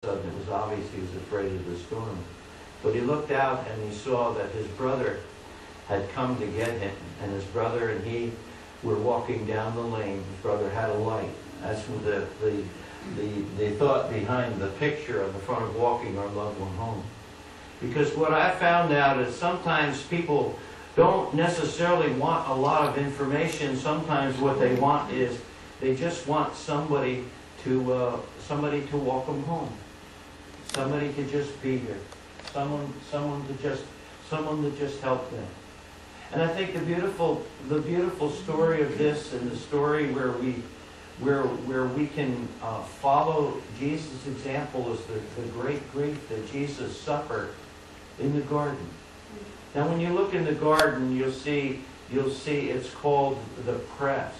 sudden it was obvious he was afraid of the storm. But he looked out and he saw that his brother had come to get him, and his brother and he were walking down the lane. His brother had a light. That's the thought behind the picture on the front of walking our loved one home. Because what I found out is sometimes people don't necessarily want a lot of information. Sometimes what they want is they just want somebody to walk them home. Somebody to just be here. Someone to just help them. And I think the beautiful story of this, and the story where we can follow Jesus' example, is the great grief that Jesus suffered in the garden. Now, when you look in the garden, you'll see it's called the press.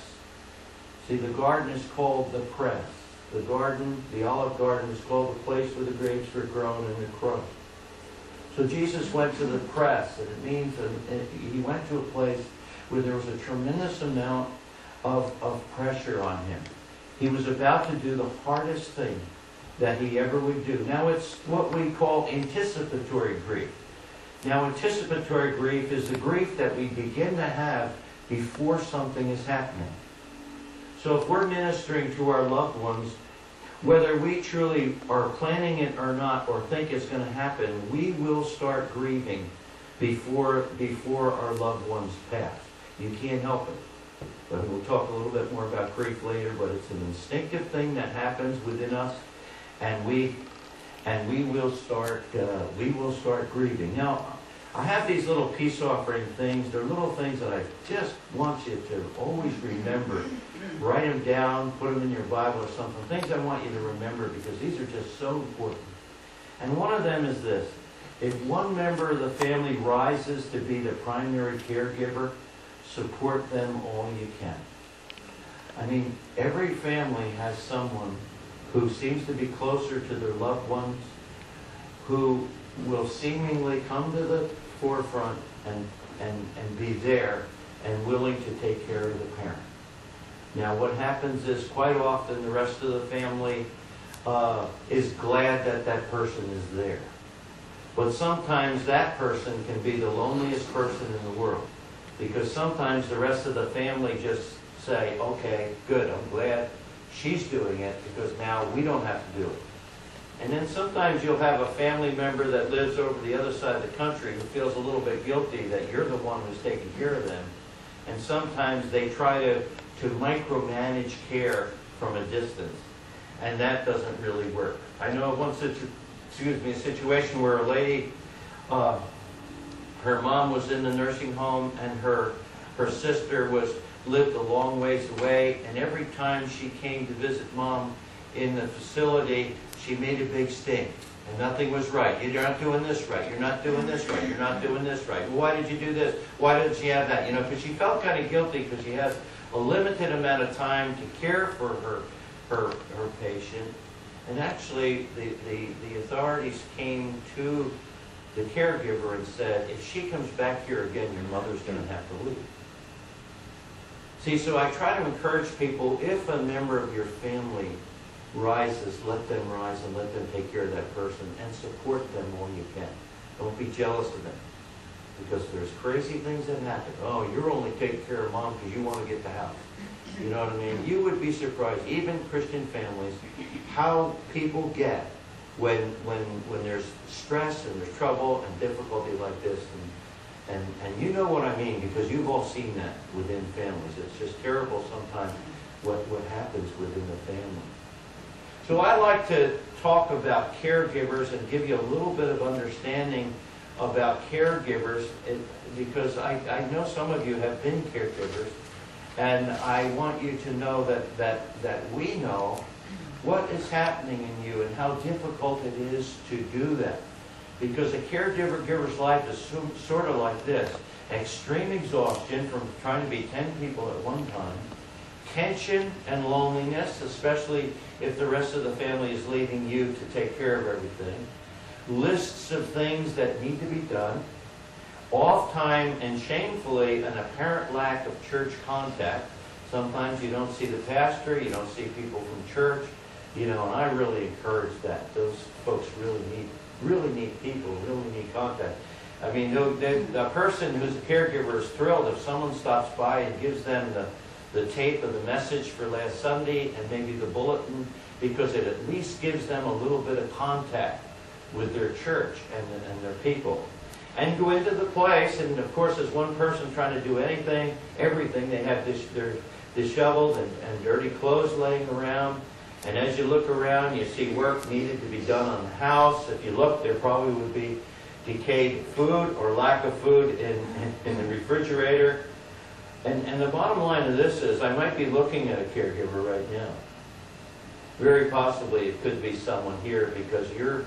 See, the garden is called the press. The garden, the olive garden, is called the place where the grapes were grown and the crushed. So Jesus went to the press, and it means he went to a place where there was a tremendous amount of pressure on him. He was about to do the hardest thing that he ever would do. Now, it's what we call anticipatory grief. Now, anticipatory grief is the grief that we begin to have before something is happening. So if we're ministering to our loved ones, whether we truly are planning it or not, or think it's going to happen, we will start grieving before our loved ones pass. You can't help it. But we'll talk a little bit more about grief later, but it's an instinctive thing that happens within us, and we will start grieving. Now, I have these little peace offering things. They're little things that I just want you to always remember. Write them down, put them in your Bible or something. Things I want you to remember, because these are just so important. And one of them is this. If one member of the family rises to be the primary caregiver, support them all you can. I mean, every family has someone who seems to be closer to their loved ones, who will seemingly come to the forefront and be there and willing to take care of the parent. Now, what happens is quite often the rest of the family is glad that that person is there. But sometimes that person can be the loneliest person in the world, because sometimes the rest of the family just say, okay, good, I'm glad she's doing it, because now we don't have to do it. And then sometimes you'll have a family member that lives over the other side of the country who feels a little bit guilty that you're the one who's taking care of them. And sometimes they try to micromanage care from a distance. And that doesn't really work. I know of one situation where a lady, her mom was in the nursing home, and her sister lived a long ways away, and every time she came to visit mom in the facility, she made a big stink, and nothing was right. You're not doing this right. You're not doing this right. You're not doing this right. Well, why did you do this? Why didn't she have that? You know, because she felt kind of guilty, because she has a limited amount of time to care for her patient. And actually, the authorities came to the caregiver and said, if she comes back here again, your mother's going to have to leave. See, so I try to encourage people, if a member of your family rises, let them rise and let them take care of that person, and support them all you can. Don't be jealous of them, because there's crazy things that happen. Oh, you're only taking care of mom because you want to get the house. You know what I mean? You would be surprised, even Christian families, how people get when there's stress and there's trouble and difficulty like this. And you know what I mean, because you've all seen that within families. It's just terrible sometimes what happens within the family. So I like to talk about caregivers and give you a little bit of understanding about caregivers, because I know some of you have been caregivers, and I want you to know that we know what is happening in you and how difficult it is to do that. Because a caregiver's life is sort of like this: extreme exhaustion from trying to be 10 people at one time, tension and loneliness, especially if the rest of the family is leaving you to take care of everything, lists of things that need to be done, off time, and shamefully an apparent lack of church contact. Sometimes you don't see the pastor, you don't see people from church, You know, and I really encourage that. Those folks really need people, really need contact. I mean, the person who's a caregiver is thrilled if someone stops by and gives them the tape of the message for last Sunday and maybe the bulletin, because it at least gives them a little bit of contact with their church and their people. And go into the place, and of course, as one person trying to do everything, they have their disheveled and dirty clothes laying around. And as you look around, you see work needed to be done on the house. If you look, there probably would be decayed food or lack of food in the refrigerator. And the bottom line of this is, I might be looking at a caregiver right now. Very possibly it could be someone here, because you're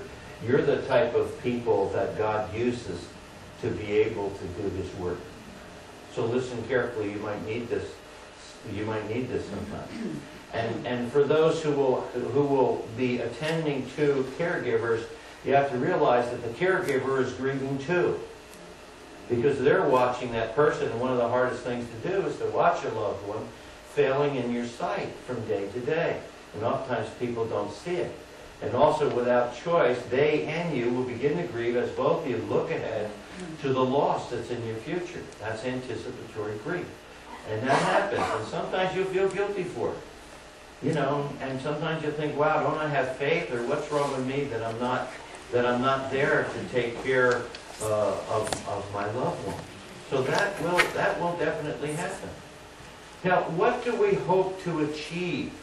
the type of people that God uses to be able to do His work. So listen carefully. You might need this. You might need this sometimes. And for those who will be attending to caregivers, you have to realize that the caregiver is grieving too, because they're watching that person. And one of the hardest things to do is to watch a loved one failing in your sight from day to day. And oftentimes people don't see it. And also, without choice, they and you will begin to grieve as both of you look ahead to the loss that's in your future. That's anticipatory grief. And that happens. And sometimes you'll feel guilty for it. You know, and sometimes you think, wow, don't I have faith? Or what's wrong with me that I'm not there to take care of my loved one? So that will definitely happen. Now, what do we hope to achieve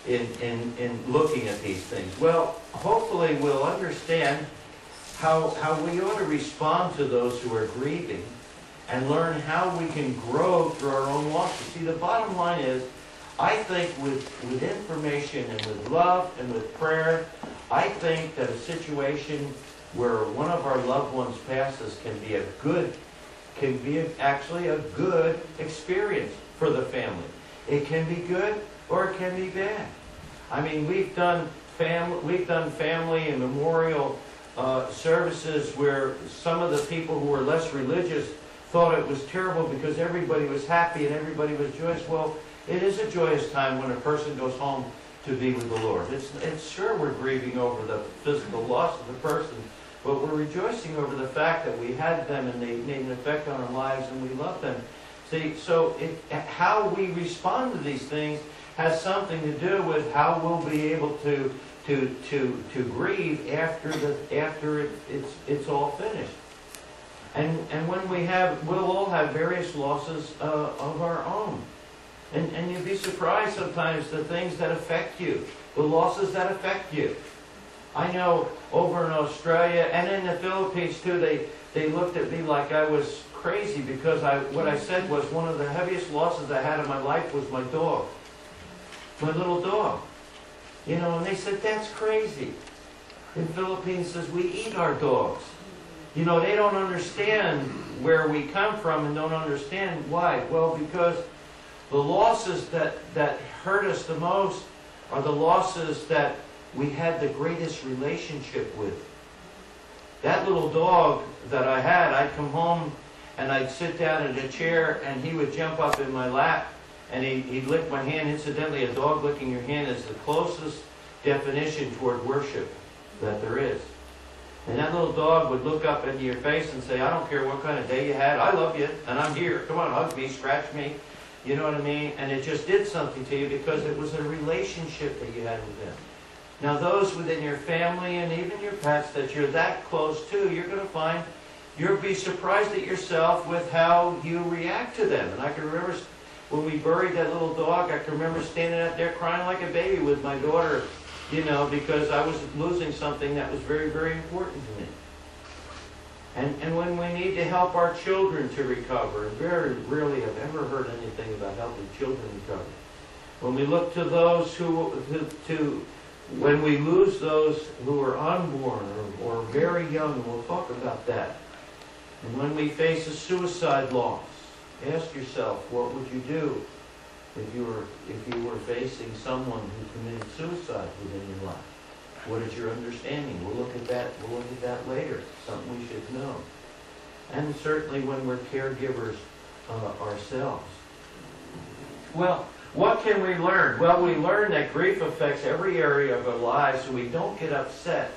in looking at these things? Well, hopefully we'll understand how we ought to respond to those who are grieving, and learn how we can grow through our own losses. See, the bottom line is, I think with information and with love and with prayer, I think that a situation where one of our loved ones passes can be actually a good experience for the family. It can be good or it can be bad. I mean, we've done family and memorial services where some of the people who were less religious thought it was terrible because everybody was happy and everybody was joyous. Well, it is a joyous time when a person goes home to be with the Lord. It's sure we're grieving over the physical loss of the person, but we're rejoicing over the fact that we had them and they made an effect on our lives and we love them. See, so how we respond to these things has something to do with how we'll be able to grieve after it's all finished. And when we'll all have various losses of our own. And you'd be surprised sometimes the things that affect you, the losses that affect you. I know over in Australia and in the Philippines too, they looked at me like I was crazy because what I said was one of the heaviest losses I had in my life was my dog, my little dog. You know, and they said, that's crazy. In the Philippines, says we eat our dogs. You know, they don't understand where we come from and don't understand why. Well, because the losses that hurt us the most are the losses that we had the greatest relationship with. That little dog that I had, I'd come home and I'd sit down in a chair and he would jump up in my lap and he'd lick my hand. Incidentally, a dog licking your hand is the closest definition toward worship that there is. And that little dog would look up into your face and say, I don't care what kind of day you had, I love you, and I'm here. Come on, hug me, scratch me. You know what I mean? And it just did something to you because it was a relationship that you had with them. Now those within your family and even your pets that you're that close to, you're going to find, you'll be surprised at yourself with how you react to them. And I can remember when we buried that little dog, I can remember standing out there crying like a baby with my daughter, you know, because I was losing something that was very, very important to me. And when we need to help our children to recover, and very rarely have ever heard anything about helping children recover. When we look to those when we lose those who are unborn or very young, we'll talk about that. And when we face a suicide loss, ask yourself, what would you do if you were facing someone who committed suicide within your life? What is your understanding? We'll look at that later. Something we should know. And certainly when we're caregivers ourselves. Well, What can we learn? Well, we learn that grief affects every area of our lives, so we don't get upset